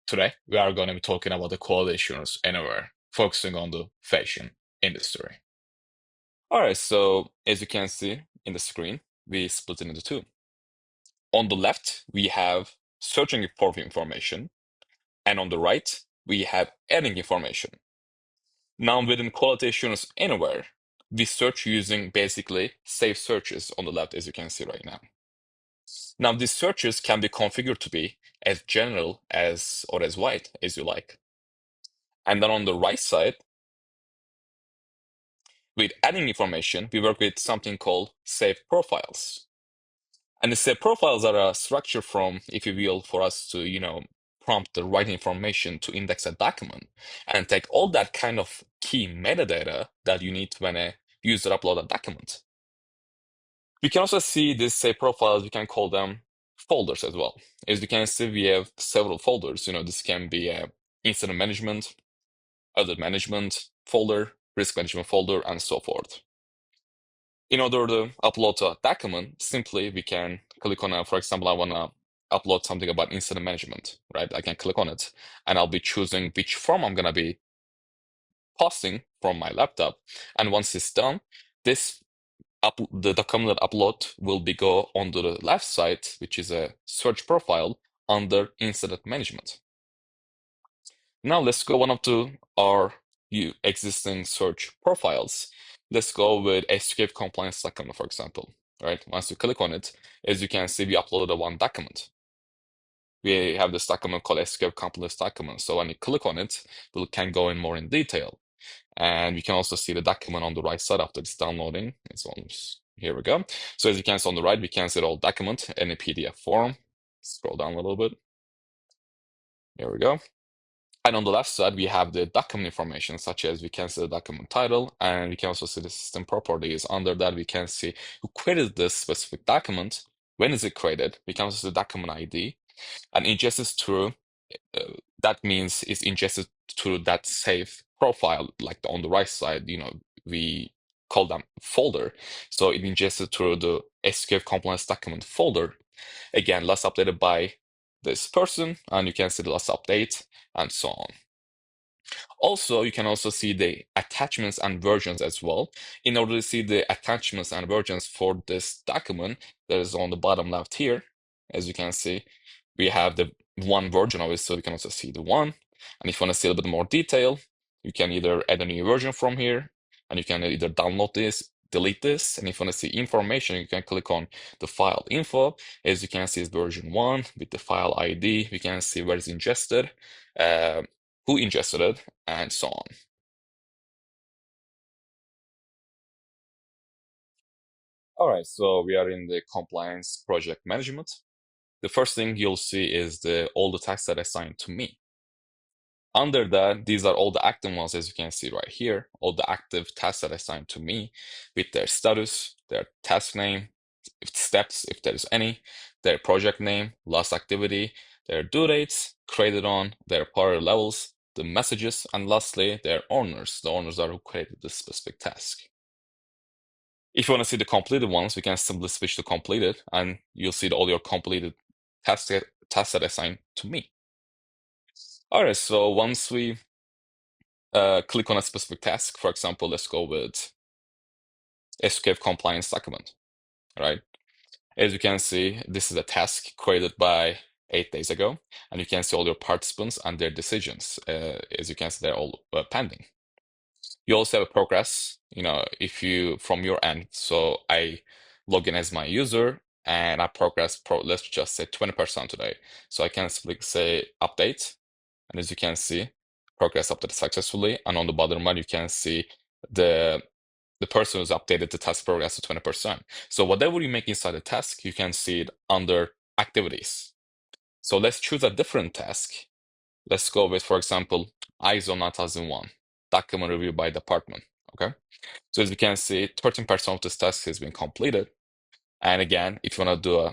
Today, we are going to be talking about the quality assurance anywhere, focusing on the fashion industry. All right, so as you can see in the screen, we split it into two. On the left, we have searching for information, and on the right, we have adding information. Now, within quality assurance anywhere, we search using basically safe searches on the left, as you can see right now. Now, these searches can be configured to be as general as or as wide as you like. And then on the right side, with adding information, we work with something called safe profiles. And the safe profiles are a structure from, if you will, for us to, prompt the right information to index a document and take all that kind of key metadata that you need when a user upload a document. We can also see these safe profiles, we can call them folders as well. As you can see, we have several folders. This can be a incident management, other management folder, risk management folder, and so forth. In order to upload a document, simply we can click on for example, I want to upload something about incident management, right? I can click on it and I'll be choosing which form I'm going to be posting from my laptop. And once it's done, the document upload will be go on the left side, which is a search profile under incident management. Now let's go one up to our existing search profiles. Let's go with escape compliance document, for example. Right? Once you click on it, as you can see, we uploaded one document. We have this document called escape compliance document. So when you click on it, we can go in more in detail. And we can also see the document on the right side after it's downloading. It's almost, here we go. So as you can see on the right, we can see the whole document in a PDF form. Scroll down a little bit. Here we go. And on the left side, we have the document information, such as we can see the document title, and we can also see the system properties. Under that, we can see who created this specific document, when is it created. We can also see the document ID, and ingested through, that means it's ingested through that safe profile, like on the right side, we call them folder. So it ingested through the SQL compliance document folder. Again, last updated by this person, and you can see the last update and so on. Also, you can also see the attachments and versions as well. In order to see the attachments and versions for this document, that is on the bottom left here. As you can see, we have the one version of it, so you can also see the one. And if you want to see a little bit more detail, you can either add a new version from here, and you can either download this, delete this, and if you want to see information, you can click on the file info. As you can see, it's version 1 with the file ID. We can see where it's ingested, who ingested it, and so on. All right, so we are in the compliance project management. The first thing you'll see is all the tasks that are assigned to me. Under that, these are all the active ones, as you can see right here, all the active tasks that are assigned to me with their status, their task name, steps, if there is any, their project name, last activity, their due dates, created on, their priority levels, the messages, and lastly, their owners. The owners are who created this specific task. If you want to see the completed ones, we can simply switch to completed, and you'll see all your completed tasks that are assigned to me. All right, so once we click on a specific task, for example, let's go with escape compliance document, right? As you can see, this is a task created by 8 days ago, and you can see all your participants and their decisions. As you can see, they're all pending. You also have a progress, if you from your end. So I log in as my user and I progress, let's just say 20% today. So I can simply say update, and as you can see, progress updated successfully. And on the bottom right, you can see the person who's updated the task progress to 20%. So whatever you make inside the task, you can see it under activities. So let's choose a different task. Let's go with, for example, ISO 9001, document review by department, okay? So as you can see, 13% of this task has been completed. And again, if you want to do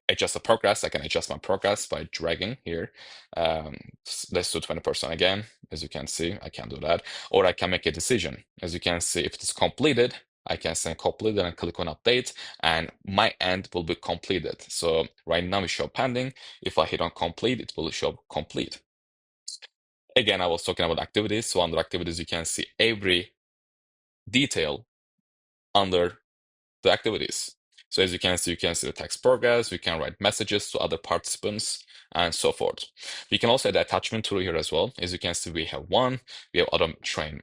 adjust the progress, I can adjust my progress by dragging here. Let's do 20% again. As you can see, I can do that. Or I can make a decision. As you can see, if it's completed, I can say completed and click on update, and my end will be completed. So right now it show pending. If I hit on complete, it will show complete. Again, I was talking about activities. So under activities, you can see every detail under the activities. So as you can see the text progress, we can write messages to other participants, and so forth. We can also add attachment through here as well. As you can see, we have auto train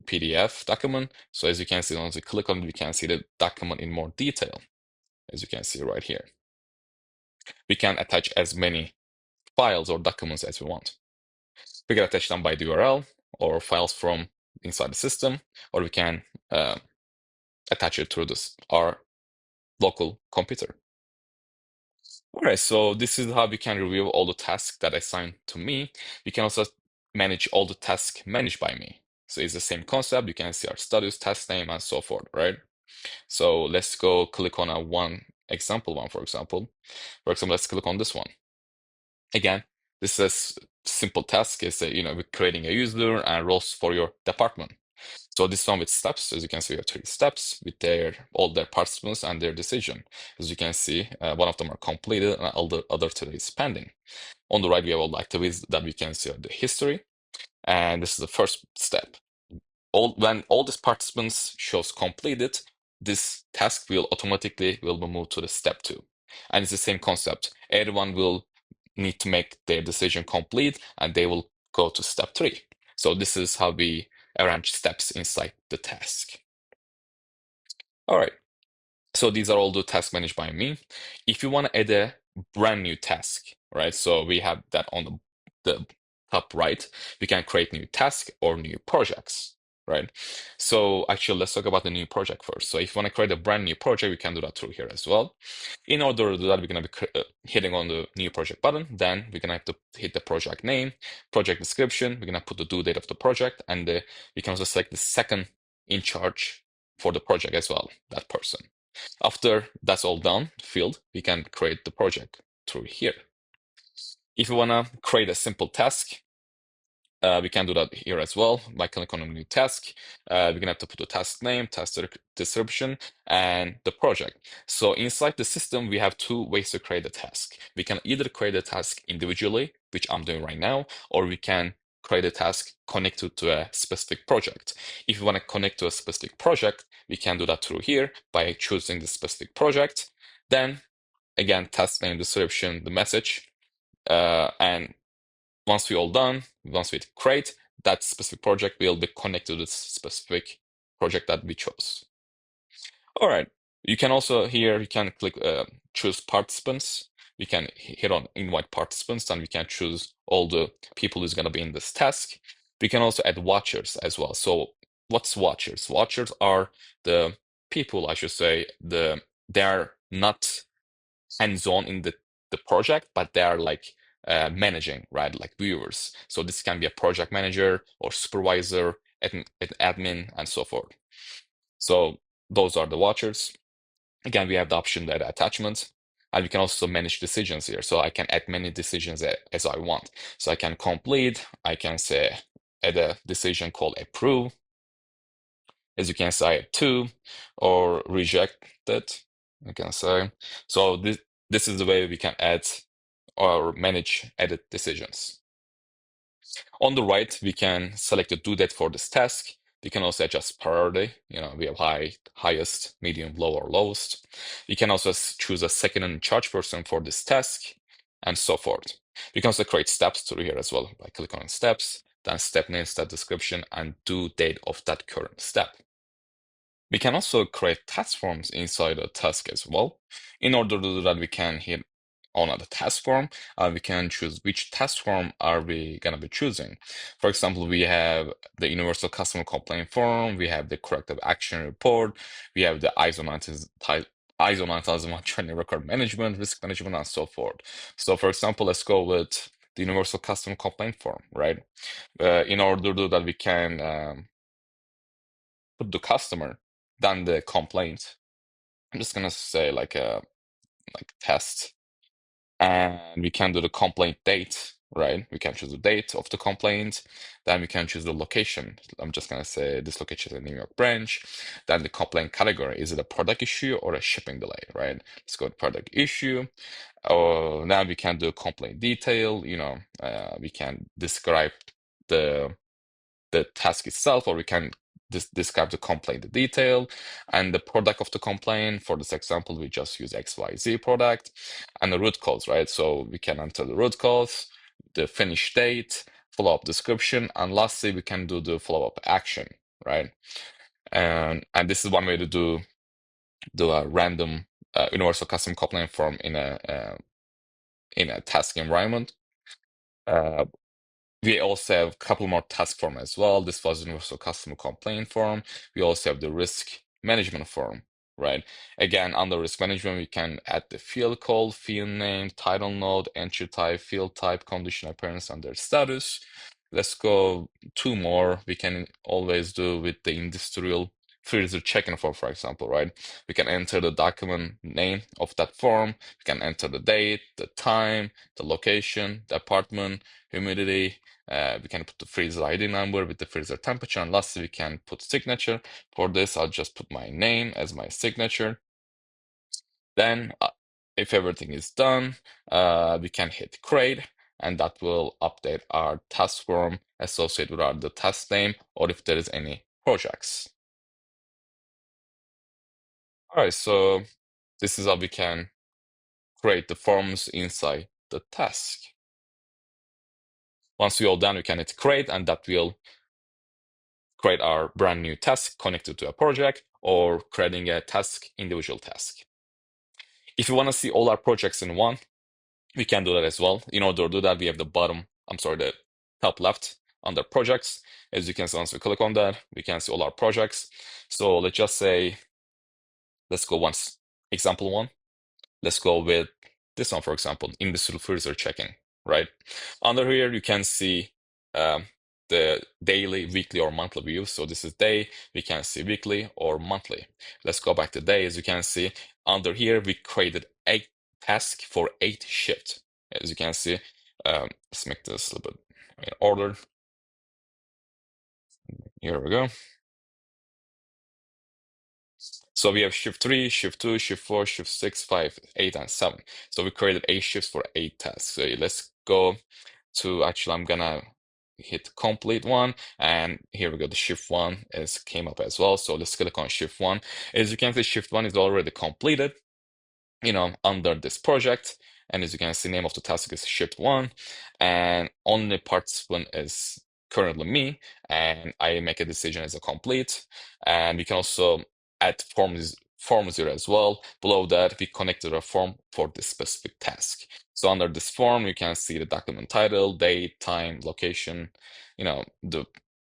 PDF document. So as you can see, once we click on it, we can see the document in more detail, as you can see right here. We can attach as many files or documents as we want. We can attach them by the URL or files from inside the system, or we can attach it through our local computer. All right, so this is how we can review all the tasks that assigned to me. We can also manage all the tasks managed by me. So it's the same concept. You can see our status, task name, and so forth, right? So let's go click on one example one, for example. For example, let's click on this one. Again, this is a simple task. It's we're creating a user and roles for your department. So this one with steps, as you can see, we have 3 steps with all their participants and their decision. As you can see, one of them are completed and all the other 2 is pending. On the right, we have all the activities that we can see the history. And this is the first step. When all these participants shows completed, this task will automatically be moved to the step 2. And it's the same concept. Everyone will need to make their decision complete and they will go to step 3. So this is how we arrange steps inside the task. All right. So these are all the tasks managed by me. If you want to add a brand new task, right? So we have that on the top right. We can create new tasks or new projects, right? So actually, let's talk about the new project first. So if you want to create a brand new project, we can do that through here as well. In order to do that, we're going to be hitting on the new project button. Then we're going to have to hit the project name, project description. We're going to put the due date of the project, and we can also select the second in charge for the project as well, that person. After that's all done, field, we can create the project through here. If you want to create a simple task, we can do that here as well by clicking on a new task. We're gonna have to put the task name, task description, and the project. So inside the system, we have 2 ways to create a task. We can either create a task individually, which I'm doing right now, or we can create a task connected to a specific project. If you want to connect to a specific project, we can do that through here by choosing the specific project. Then again, task name, description, the message, and once we all done, once we create, that specific project will be connected to this specific project that we chose. All right. You can also here, you can click choose participants. We can hit on invite participants and we can choose all the people who's going to be in this task. We can also add watchers as well. So what's watchers? Watchers are the people, I should say, they are not hands-on in the project, but they are like managing, right? Like viewers. So this can be a project manager or supervisor, admin, and so forth. So those are the watchers. Again, we have the option to add attachments, and we can also manage decisions here. So I can add many decisions as I want. So I can complete, I can say add a decision called approve. As you can say, I have 2, or reject it, I can say. So this is the way we can add or manage edit decisions. On the right, we can select the due date for this task. We can also adjust priority. We have highest, medium, low, or lowest. We can also choose a second in charge person for this task, and so forth. We can also create steps through here as well by clicking on steps, then step name, step description, and due date of that current step. We can also create task forms inside a task as well. In order to do that, we can hit on the task form. We can choose which task form are we going to be choosing. For example, we have the universal customer complaint form, we have the corrective action report, we have the ISO 9001 training record management, risk management, and so forth. So for example, let's go with the universal customer complaint form, right? In order to do that, we can put the customer, then the complaint. I'm just gonna say like test, and we can do the complaint date, right? We can choose the date of the complaint, then we can choose the location. I'm just gonna say this location is a New York branch. Then the complaint category, is it a product issue or a shipping delay, right? Let's go with product issue. Now we can do complaint detail. We can describe the task itself, or we can describe the complaint, the detail, and the product of the complaint. For this example, we just use XYZ product, and the root cause, right? So we can enter the root cause, the finish date, follow-up description, and lastly, we can do the follow-up action, right? And this is one way to do a random universal custom complaint form in a task environment. Uh, We also have a couple more task form as well. This was universal customer complaint form. We also have the risk management form, right? Again, under risk management, we can add the field code, field name, title node, entry type, field type, condition appearance, and their status. Let's go two more. We can always do with the industrial freezer checking form, for example, right? We can enter the document name of that form. We can enter the date, the time, the location, the apartment, humidity. We can put the freezer ID number with the freezer temperature, and lastly, we can put signature. For this, I'll just put my name as my signature. Then, if everything is done, we can hit create, and that will update our task form associated with the task name, or if there is any projects. All right, so this is how we can create the forms inside the task. Once we all done, we can hit create, and that will create our brand new task connected to a project, or creating a task, individual task. If you want to see all our projects in one, we can do that as well. In order to do that, we have the top left under projects. As you can see, once we click on that, we can see all our projects. So let's just say, let's go once, example one. Let's go with this one, for example, industrial freezer checking, right? Under here, you can see the daily, weekly, or monthly views. So this is day, we can see weekly or monthly. Let's go back to day. As you can see, under here, we created 8 tasks for 8 shifts. As you can see, let's make this a little bit in order. Here we go. So we have shift 3, shift 2, shift 4, shift 6, 5, 8, and 7. So we created 8 shifts for 8 tasks. So let's go to, actually, I'm gonna hit complete one, and here we go, the shift 1 came up as well. So let's click on shift 1. As you can see, shift 1 is already completed, under this project. And as you can see, name of the task is shift 1, and only participant is currently me, and I make a decision as a complete. And we can also add form 0 as well. Below that, we connected a form for this specific task. So under this form, you can see the document title, date, time, location, the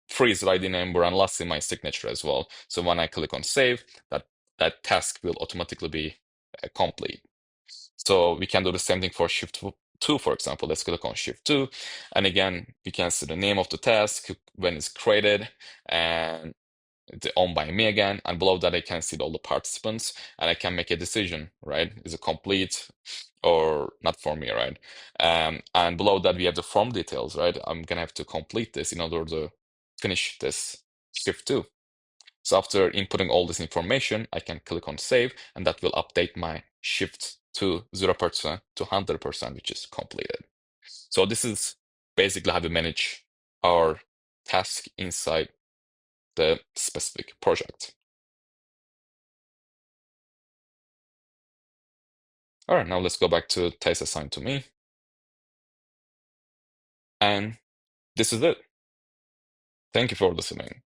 freezer ID number, and lastly, my signature as well. So when I click on save, that task will automatically be complete. So we can do the same thing for shift 2, for example. Let's click on shift 2. And again, you can see the name of the task, when it's created, and it's owned by me again. And below that, I can see all the participants, and I can make a decision, right? Is it complete or not for me, right? And below that, we have the form details, right? I'm gonna have to complete this in order to finish this shift 2. So after inputting all this information, I can click on save, and that will update my shift to 0% to 100%, which is completed. So this is basically how we manage our task inside the specific project. All right, now let's go back to task assigned to me. And this is it. Thank you for listening.